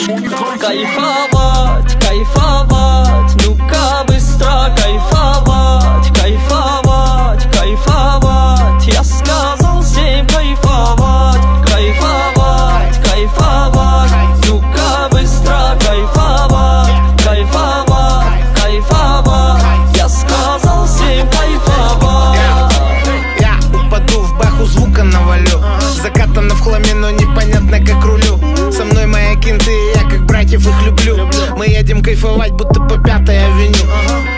Кайфовать, кайфовать, ну-ка быстро кайфовать, кайфовать, кайфовать. Я сказал всем кайфовать, кайфовать, кайфовать, ну-ка быстро кайфовать, кайфовать, кайфовать. Я сказал всем кайфовать. Я упаду в баху, звука навалю. Закатано в хламе, но непонятно как рулю. Со мной мои кенты, я как братьев их люблю. Мы едем кайфовать, будто по 5-й авеню.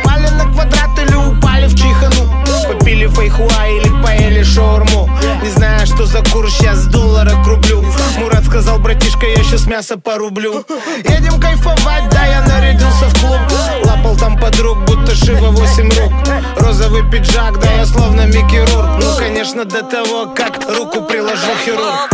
Упали на квадрат или упали в чихану. Попили фейхуа или поели шаурму. Не знаю, что за курс, сейчас $1 к рублю. Мурат сказал, братишка, я сейчас мясо порублю. Едем кайфовать, да, я нарядился в клуб. Лапал там подруг, будто Шива 8 рук. Розовый пиджак, да, я словно Микки Рурк. Ну, конечно, до того, как руку приложил хирург.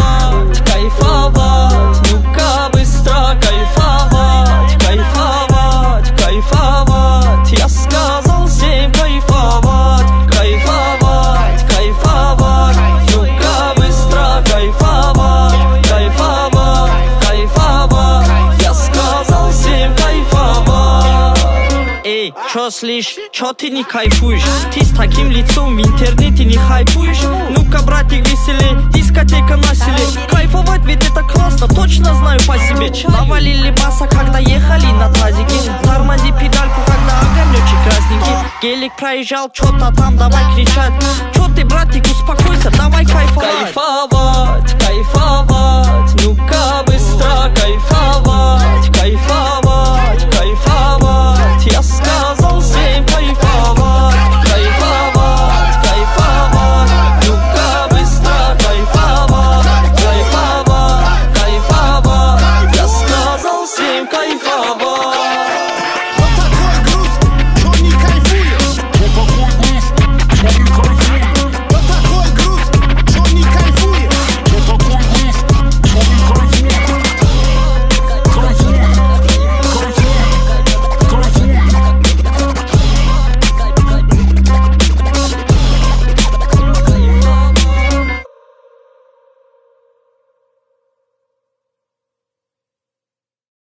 Кайфовать, ну-ка быстро кайфовать, кайфовать, кайфовать. Я сказал всем кайфовать, кайфовать, кайфовать. Ну-ка быстро кайфовать, кайфовать, кайфовать. Я сказал всем кайфовать. Эй, чё слышь, чё ты не кайфуешь? Ты с таким лицом в интернете не хайпуешь? Ну-ка, братик, веселей, дискотека на селе. Кайфовать, ведь это классно, точно знаю по себе. Навалили баса, когда ехали на тазике. Тормози педальку, когда огонечек красненький. Гелик проезжал, чё-то там, давай кричать. Чё ты, братик, успокойся, давай кайфовать. Кайфовать, кайфовать.